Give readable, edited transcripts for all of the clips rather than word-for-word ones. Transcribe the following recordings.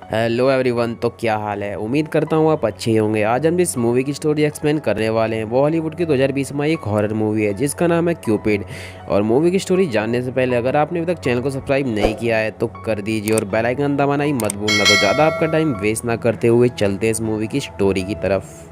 Hello everyone. तो क्या हाल है? उम्मीद करता हूँ आप अच्छे ही होंगे। आज हम जिस मूवी की स्टोरी एक्सप्लेन करने वाले हैं वो हॉलीवुड की 2020 में एक हॉरर मूवी है जिसका नाम है क्यूपिड। और मूवी की स्टोरी जानने से पहले अगर आपने अभी तक चैनल को सब्सक्राइब नहीं किया है तो कर दीजिए और बेल आइकन दबाना ही मत भूलना। तो ज़्यादा आपका टाइम वेस्ट ना करते हुए चलते हैं इस मूवी की स्टोरी की तरफ।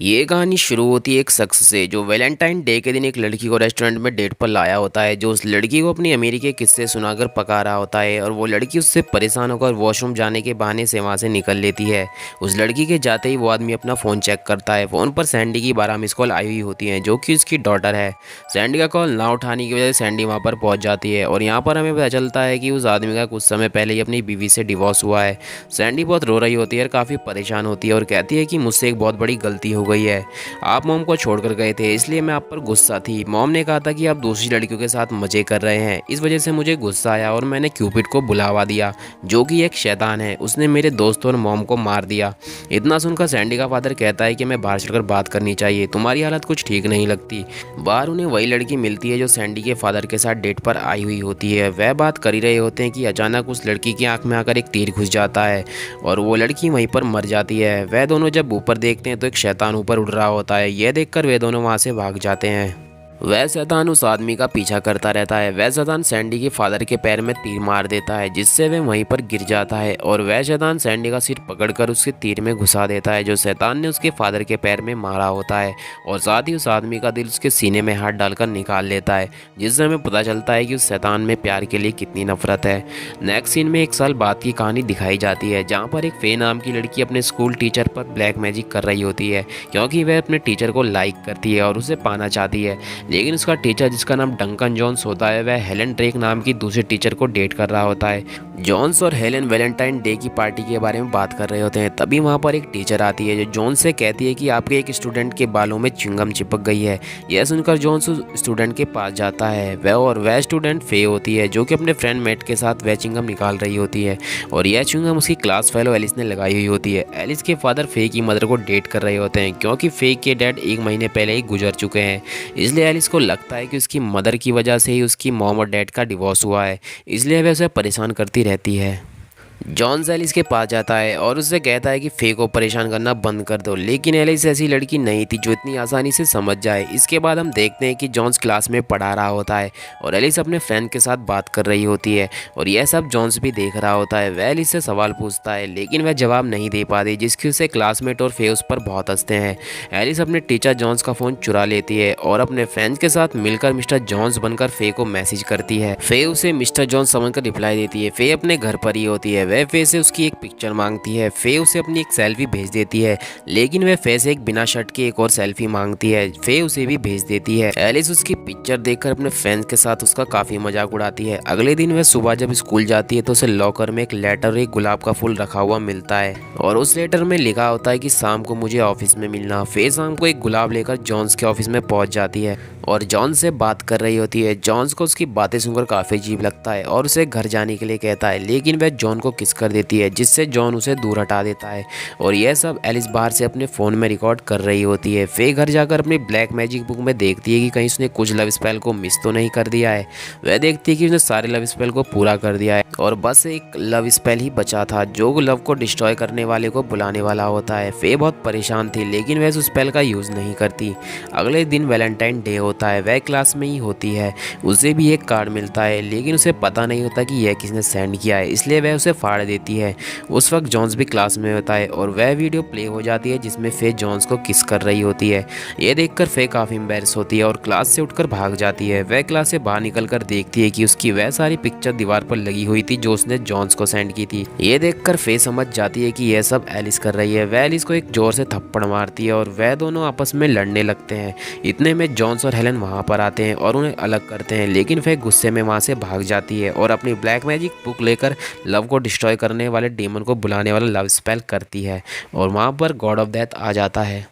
ये कहानी शुरू होती है एक शख्स से जो वैलेंटाइन डे के दिन एक लड़की को रेस्टोरेंट में डेट पर लाया होता है, जो उस लड़की को अपनी अमीरी के किस्से सुनाकर पका रहा होता है। और वो लड़की उससे परेशान होकर वॉशरूम जाने के बहाने से वहाँ से निकल लेती है। उस लड़की के जाते ही वो आदमी अपना फ़ोन चेक करता है। फ़ोन पर सैंडी की 12 मिस कॉल आई हुई होती हैं जो कि उसकी डॉटर है। सैंडी का कॉल ना उठाने की वजह से सैंडी वहाँ पर पहुँच जाती है और यहाँ पर हमें पता चलता है कि उस आदमी का कुछ समय पहले ही अपनी बीवी से डिवोर्स हुआ है। सैंडी बहुत रो रही होती है और काफ़ी परेशान होती है और कहती है कि मुझसे एक बहुत बड़ी गलती हो गई है। आप मॉम को छोड़कर गए थे इसलिए मैं आप पर गुस्सा थी। मॉम ने कहा था कि आप दूसरी लड़कियों के साथ मजे कर रहे हैं, इस वजह से मुझे गुस्सा आया और मैंने क्यूपिड को बुलावा दिया जो कि एक शैतान है। उसने मेरे दोस्त और मॉम को मार दिया। इतना सुनकर सैंडी का फादर कहता है कि मैं बाहर चलकर बात करनी चाहिए, तुम्हारी हालत कुछ ठीक नहीं लगती। बाहर उन्हें वही लड़की मिलती है जो सैंडी के फादर के साथ डेट पर आई हुई होती है। वह बात कर ही रहे होते हैं कि अचानक उस लड़की की आंख में आकर एक तीर घुस जाता है और वो लड़की वहीं पर मर जाती है। वह दोनों जब ऊपर देखते हैं तो एक शैतान ऊपर उड़ रहा होता है। यह देखकर वे दोनों वहां से भाग जाते हैं। वह शैतान उस आदमी का पीछा करता रहता है। वह शैतान सैंडी के फादर के पैर में तीर मार देता है जिससे वह वहीं पर गिर जाता है और वह शैतान सैंडी का सिर पकड़कर उसके तीर में घुसा देता है जो शैतान ने उसके फादर के पैर में मारा होता है। और साथ ही उस आदमी का दिल उसके सीने में हाथ डालकर निकाल लेता है जिससे हमें पता चलता है कि उस शैतान में प्यार के लिए कितनी नफरत है। नेक्स्ट सीन में एक साल बाद की कहानी दिखाई जाती है जहाँ पर एक फे नाम की लड़की अपने स्कूल टीचर पर ब्लैक मैजिक कर रही होती है क्योंकि वह अपने टीचर को लाइक करती है और उसे पाना चाहती है। लेकिन उसका टीचर जिसका नाम डंकन जॉन्स होता है वह हेलन ड्रेक नाम की दूसरे टीचर को डेट कर रहा होता है। जॉन्स और हेलन वैलेंटाइन डे की पार्टी के बारे में बात कर रहे होते हैं। तभी वहाँ पर एक टीचर आती है जो जॉन्स से कहती है कि आपके एक स्टूडेंट के बालों में च्युइंगम चिपक गई है। यह सुनकर जॉन्स उस स्टूडेंट के पास जाता है। वह स्टूडेंट फे होती है जो कि अपने फ्रेंड मेट के साथ वह च्युइंगम निकाल रही होती है और यह च्युइंगम उसकी क्लास फेलो एलिस ने लगाई हुई होती है। एलिस के फादर फे की मदर को डेट कर रहे होते हैं क्योंकि फे के डैड एक महीने पहले ही गुजर चुके हैं। इसलिए एलिस को लगता है कि उसकी मदर की वजह से ही उसकी मॉम और डैड का डिवोर्स हुआ है, इसलिए वह उसे परेशान करती रहती है। जॉन एलिस के पास जाता है और उससे कहता है कि फे को परेशान करना बंद कर दो, लेकिन एलिस ऐसी लड़की नहीं थी जो इतनी आसानी से समझ जाए। इसके बाद हम देखते हैं कि जॉन्स क्लास में पढ़ा रहा होता है और एलिस अपने फ्रेंड के साथ बात कर रही होती है और यह सब जॉन्स भी देख रहा होता है। वह एलिस से सवाल पूछता है लेकिन वह जवाब नहीं दे पाती जिसकी उसे क्लासमेट और फे उस पर बहुत हंसते हैं। एलिस अपने टीचर जॉन्स का फ़ोन चुरा लेती है और अपने फ्रेंड्स के साथ मिलकर मिस्टर जॉन्स बनकर फे को मैसेज करती है। फे उसे मिस्टर जॉन्स समझकर रिप्लाई देती है। फे अपने घर पर ही होती है। वह फे से उसकी एक पिक्चर मांगती है। फे उसे अपनी एक सेल्फी भेज देती है लेकिन वह फे से एक बिना शर्ट की एक और सेल्फी मांगती है। फे उसे भी भेज देती है। एलिस उसकी पिक्चर देखकर अपने फ्रेंड्स के साथ उसका काफी मजाक उड़ाती है। अगले दिन वह सुबह जब स्कूल जाती है तो उसे लॉकर में एक लेटर और एक गुलाब का फूल रखा हुआ मिलता है और उस लेटर में लिखा होता है कि शाम को मुझे ऑफिस में मिलना। फे शाम को एक गुलाब लेकर जॉन्स के ऑफिस में पहुंच जाती है और जॉन से बात कर रही होती है। जॉन्स को उसकी बातें सुनकर काफ़ी अजीब लगता है और उसे घर जाने के लिए कहता है लेकिन वह जॉन को किस कर देती है जिससे जॉन उसे दूर हटा देता है और यह सब एलिस बाहर से अपने फ़ोन में रिकॉर्ड कर रही होती है। फे घर जाकर अपनी ब्लैक मैजिक बुक में देखती है कि कहीं उसने कुछ लव स्पेल को मिस तो नहीं कर दिया है। वह देखती है कि उसने सारे लव स्पेल को पूरा कर दिया है और बस एक लव स्पेल ही बचा था जो लव को डिस्ट्रॉय करने वाले को बुलाने वाला होता है। फे बहुत परेशान थी लेकिन वह उस स्पेल का यूज़ नहीं करती। अगले दिन वैलेंटाइन डे होता है। वह क्लास में ही होती है। उसे भी एक कार्ड मिलता है लेकिन उसे पता नहीं होता कि यह किसने सेंड किया है, इसलिए वह उसे फाड़ देती है। उस वक्त जॉन्स भी क्लास में होता है और वह वीडियो प्ले हो जाती है जिसमें फे जॉन्स को किस कर रही होती है। यह देखकर फे काफ़ी एम्बैरेस होती है और क्लास से उठकर भाग जाती है। वह क्लास से बाहर निकलकर देखती है कि उसकी वह सारी पिक्चर दीवार पर लगी हुई थी जो उसने जॉन्स को सेंड की थी। यह देखकर फे समझ जाती है कि यह सब एलिस कर रही है। वह एलिस को एक जोर से थप्पड़ मारती है और वह दोनों आपस में लड़ने लगते हैं। इतने में जॉन्स और हेलन वहाँ पर आते हैं और उन्हें अलग करते हैं लेकिन फे गुस्से में वहाँ से भाग जाती है और अपनी ब्लैक मैजिक बुक लेकर लव को डिस्ट्रॉय करने वाले डेमन को बुलाने वाला लव स्पेल करती है और वहाँ पर गॉड ऑफ डेथ आ जाता है।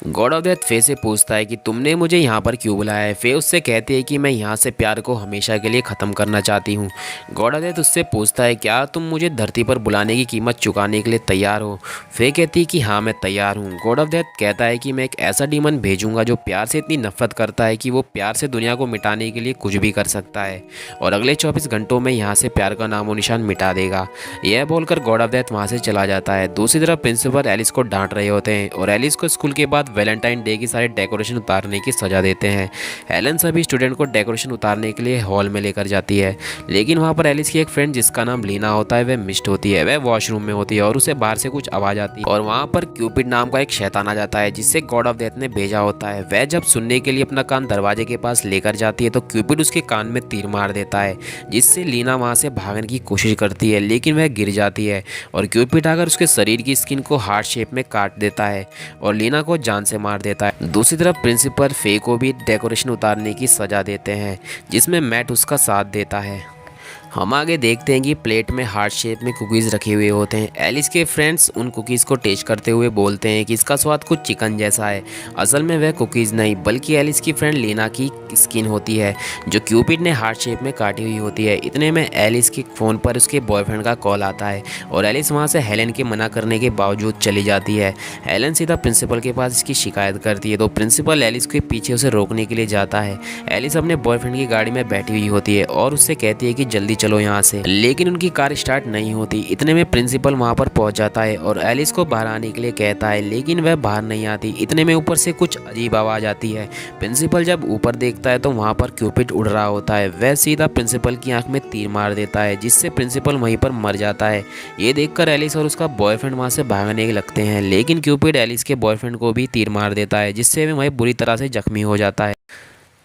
गॉड ऑफ डेथ फे से पूछता है कि तुमने मुझे यहाँ पर क्यों बुलाया है। फे उससे कहती है कि मैं यहाँ से प्यार को हमेशा के लिए ख़त्म करना चाहती हूँ। गॉड ऑफ डेथ उससे पूछता है क्या तुम मुझे धरती पर बुलाने की कीमत चुकाने के लिए तैयार हो। फे कहती है कि हाँ मैं तैयार हूँ। गॉड ऑफ डेथ कहता है कि मैं एक ऐसा डीमन भेजूंगा जो प्यार से इतनी नफरत करता है कि वो प्यार से दुनिया को मिटाने के लिए कुछ भी कर सकता है और अगले 24 घंटों में यहाँ से प्यार का नामो निशान मिटा देगा। यह बोलकर गॉड ऑफ डेथ वहाँ से चला जाता है। दूसरी तरफ प्रिंसिपल एलिस को डांट रहे होते हैं और एलिस को स्कूल के बाद वैलेंटाइन डे की सारे डेकोरेशन उतारने की सजा देते हैं। हेलन सभी स्टूडेंट को डेकोरेशन उतारने के लिए हॉल में लेकर जाती है, लेकिन वहाँ पर एलिस की एक फ्रेंड जिसका नाम लीना होता है वह मिस्ड होती है। वह वॉशरूम में होती है और उसे बाहर से कुछ आवाज़ आती है और वहाँ पर क्यूपिड नाम का एक शैतान आ जाता है जिससे गॉड ऑफ डेथ ने भेजा होता है। वह जब सुनने के लिए अपना कान दरवाजे के पास लेकर जाती है तो क्यूपिड उसके कान में तीर मार देता है, जिससे लीना वहाँ से भागने की कोशिश करती है लेकिन वह गिर जाती है और क्यूपिड आकर उसके शरीर की स्किन को हार्ट शेप में काट देता है और लीना को जान से मार देता है। दूसरी तरफ प्रिंसिपल फे को भी डेकोरेशन उतारने की सजा देते हैं जिसमें मैट उसका साथ देता है। हम आगे देखते हैं कि प्लेट में हार्ट शेप में कुकीज़ रखे हुए होते हैं। एलिस के फ्रेंड्स उन कुकीज़ को टेस्ट करते हुए बोलते हैं कि इसका स्वाद कुछ चिकन जैसा है। असल में वह कुकीज़ नहीं बल्कि एलिस की फ्रेंड लीना की स्किन होती है जो क्यूपिड ने हार्ट शेप में काटी हुई होती है। इतने में एलिस के फ़ोन पर उसके बॉयफ्रेंड का कॉल आता है और एलिस वहाँ से हेलन के मना करने के बावजूद चली जाती है। हेलन सीधा प्रिंसिपल के पास इसकी शिकायत करती है तो प्रिंसिपल एलिस के पीछे उसे रोकने के लिए जाता है। एलिस अपने बॉयफ्रेंड की गाड़ी में बैठी हुई होती है और उससे कहती है कि जल्दी चलो यहाँ से, लेकिन उनकी कार स्टार्ट नहीं होती। इतने में प्रिंसिपल वहां पर पहुंच जाता है और एलिस को बाहर आने के लिए कहता है लेकिन वह बाहर नहीं आती। इतने में ऊपर से कुछ अजीब आवाज आती है। प्रिंसिपल जब ऊपर देखता है तो वहां पर क्यूपिड उड़ रहा होता है। वह सीधा प्रिंसिपल की आंख में तीर मार देता है जिससे प्रिंसिपल वहीं पर मर जाता है। ये देखकर एलिस और उसका बॉयफ्रेंड वहां से भागने लगते हैं, लेकिन क्यूपिड एलिस के बॉयफ्रेंड को भी तीर मार देता है जिससे वह बुरी तरह से जख्मी हो जाता है।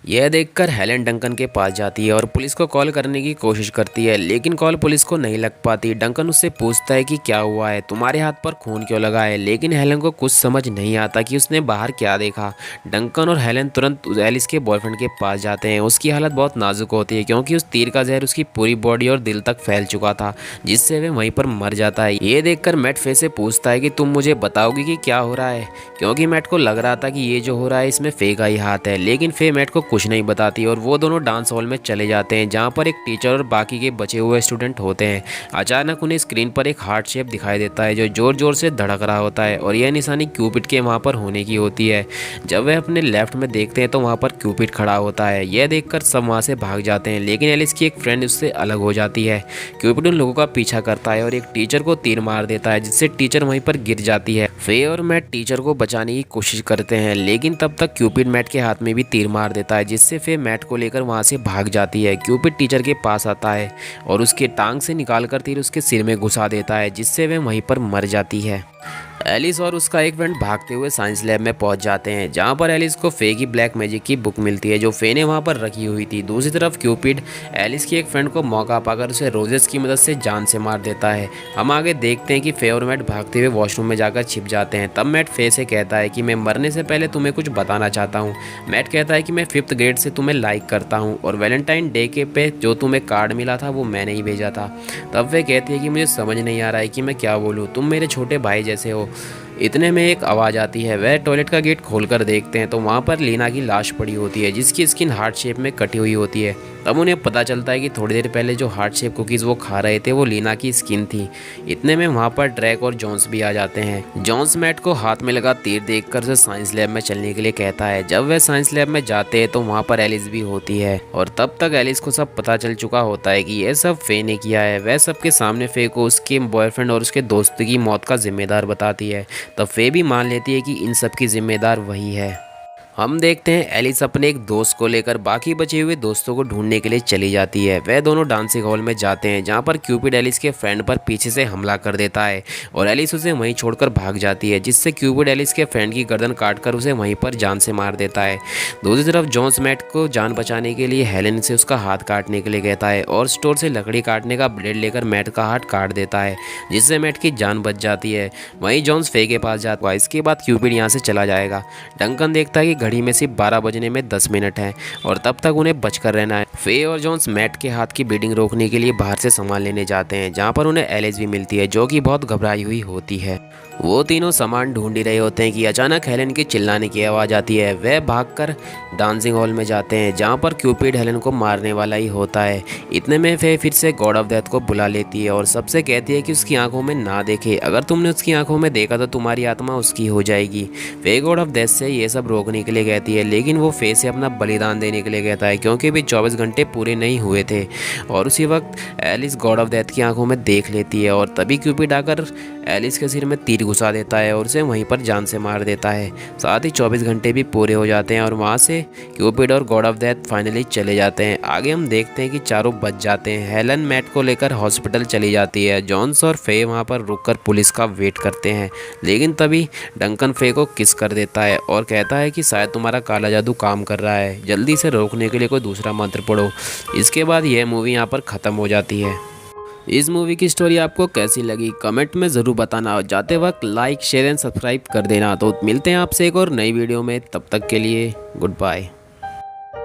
यह देखकर हेलन डंकन के पास जाती है और पुलिस को कॉल करने की कोशिश करती है, लेकिन कॉल पुलिस को नहीं लग पाती। डंकन उससे पूछता है कि क्या हुआ है, तुम्हारे हाथ पर खून क्यों लगा है, लेकिन हेलन को कुछ समझ नहीं आता कि उसने बाहर क्या देखा। डंकन और हेलन तुरंत एलिस के बॉयफ्रेंड के पास जाते हैं। उसकी हालत बहुत नाजुक होती है क्योंकि उस तीर का जहर उसकी पूरी बॉडी और दिल तक फैल चुका था, जिससे वह वहीं पर मर जाता है। ये देखकर मैट फे से पूछता है कि तुम मुझे बताओगी कि क्या हो रहा है, क्योंकि मैट को लग रहा था कि ये जो हो रहा है इसमें फे का ही हाथ है, लेकिन फे मैट को कुछ नहीं बताती और वो दोनों डांस हॉल में चले जाते हैं जहाँ पर एक टीचर और बाकी के बचे हुए स्टूडेंट होते हैं। अचानक उन्हें स्क्रीन पर एक हार्ट शेप दिखाई देता है जो जोर जोर से धड़क रहा होता है और यह निशानी क्यूपिड के वहाँ पर होने की होती है। जब वह अपने लेफ्ट में देखते हैं तो वहाँ पर क्यूपिड खड़ा होता है। यह देखकर सब वहाँ से भाग जाते हैं, लेकिन एलिस की एक फ्रेंड उससे अलग हो जाती है। क्यूपिड उन लोगों का पीछा करता है और एक टीचर को तीर मार देता है जिससे टीचर वहीं पर गिर जाती है। फे और मैट टीचर को बचाने की कोशिश करते हैं, लेकिन तब तक क्यूपिड मैट के हाथ में भी तीर मार देता है जिससे फे मैट को लेकर वहां से भाग जाती है। क्यूपिड टीचर के पास आता है और उसके टांग से निकालकर तीर उसके सिर में घुसा देता है जिससे वह वहीं पर मर जाती है। एलिस और उसका एक फ्रेंड भागते हुए साइंस लैब में पहुंच जाते हैं जहां पर एलिस को फे की ब्लैक मैजिक की बुक मिलती है जो फे ने वहां पर रखी हुई थी। दूसरी तरफ क्यूपिड एलिस की एक फ्रेंड को मौका पाकर उसे रोजेस की मदद से जान से मार देता है। हम आगे देखते हैं कि फे और मैट भागते हुए वॉशरूम में जाकर छिप जाते हैं। तब मैट फे से कहता है कि मैं मरने से पहले तुम्हें कुछ बताना चाहता हूँ। मैट कहता है कि मैं 5th ग्रेड से तुम्हें लाइक करता हूँ और वैलेंटाइन डे के पे जो तुम्हें कार्ड मिला था वो मैंने ही भेजा था। तब वे कहती है कि मुझे समझ नहीं आ रहा है कि मैं क्या बोलूँ, तुम मेरे छोटे भाई जैसे हो। इतने में एक आवाज़ आती है। वह टॉयलेट का गेट खोलकर देखते हैं तो वहाँ पर लीना की लाश पड़ी होती है जिसकी स्किन हार्ट शेप में कटी हुई होती है। तब उन्हें पता चलता है कि थोड़ी देर पहले जो हार्ट शेप कुकीज़ वो खा रहे थे वो लीना की स्किन थी। इतने में वहाँ पर ड्रैक और जॉन्स भी आ जाते हैं। जॉन्स मैट को हाथ में लगा तीर देखकर उसे साइंस लैब में चलने के लिए कहता है। जब वह साइंस लैब में जाते हैं तो वहाँ पर एलिस भी होती है और तब तक एलिस को सब पता चल चुका होता है कि यह सब फे ने किया है। वह सबके सामने फे को उसके बॉयफ्रेंड और उसके दोस्त की मौत का जिम्मेदार बताती है। तब फे भी मान लेती है कि इन सब की जिम्मेदार वही है। हम देखते हैं एलिस अपने एक दोस्त को लेकर बाकी बचे हुए दोस्तों को ढूंढने के लिए चली जाती है। वह दोनों डांसिंग हॉल में जाते हैं जहां पर क्यूपिड एलिस के फ्रेंड पर पीछे से हमला कर देता है और एलिस उसे वहीं छोड़कर भाग जाती है, जिससे क्यूपिड एलिस के फ्रेंड की गर्दन काटकर उसे वहीं पर जान से मार देता है। दूसरी तरफ जॉन्स मैट को जान बचाने के लिए हेलन से उसका हाथ काटने के लिए कहता है और स्टोर से लकड़ी काटने का ब्लेड लेकर मैट का हाथ काट देता है जिससे मैट की जान बच जाती है। वहीं जॉन्स फे के पास जाता है। इसके बाद क्यूपिड यहाँ से चला जाएगा। डंकन देखता है कि घड़ी में सिर्फ 12 बजने में 10 मिनट है और तब तक उन्हें बचकर रहना है। फे और जॉन्स मैट के हाथ की ब्लीडिंग रोकने के लिए बाहर से सामान लेने जाते हैं जहां पर उन्हें एलिस भी मिलती है जो कि बहुत घबराई हुई होती है। वो तीनों सामान ढूंढ ही रहे होते हैं कि अचानक हेलेन की चिल्लाने की आवाज़ आती है। वह भागकर डांसिंग हॉल में जाते हैं जहाँ पर क्यूपिड हेलेन को मारने वाला ही होता है। इतने में वह फिर से गॉड ऑफ डेथ को बुला लेती है और सबसे कहती है कि उसकी आंखों में ना देखे, अगर तुमने उसकी आंखों में देखा तो तुम्हारी आत्मा उसकी हो जाएगी। वह गॉड ऑफ डेथ से ये सब रोकने के लिए कहती है, लेकिन वो फे से अपना बलिदान देने के लिए कहता है क्योंकि अभी 24 घंटे पूरे नहीं हुए थे। और उसी वक्त एलिस गॉड ऑफ डेथ की आंखों में देख लेती है और तभी क्यूपिड आकर एलिस के सिर में तीर घुसा देता है और उसे वहीं पर जान से मार देता है। साथ ही 24 घंटे भी पूरे हो जाते हैं और वहाँ से क्यूपिड और गॉड ऑफ डेथ फाइनली चले जाते हैं। आगे हम देखते हैं कि चारों बच जाते हैं। हेलन मैट को लेकर हॉस्पिटल चली जाती है। जॉन्स और फे वहाँ पर रुककर पुलिस का वेट करते हैं, लेकिन तभी डंकन फे को किस कर देता है और कहता है कि शायद तुम्हारा काला जादू काम कर रहा है, जल्दी से रोकने के लिए कोई दूसरा मंत्र पढ़ो। इसके बाद यह मूवी यहाँ पर ख़त्म हो जाती है। इस मूवी की स्टोरी आपको कैसी लगी कमेंट में ज़रूर बताना और जाते वक्त लाइक शेयर एंड सब्सक्राइब कर देना। तो मिलते हैं आपसे एक और नई वीडियो में, तब तक के लिए गुड बाय।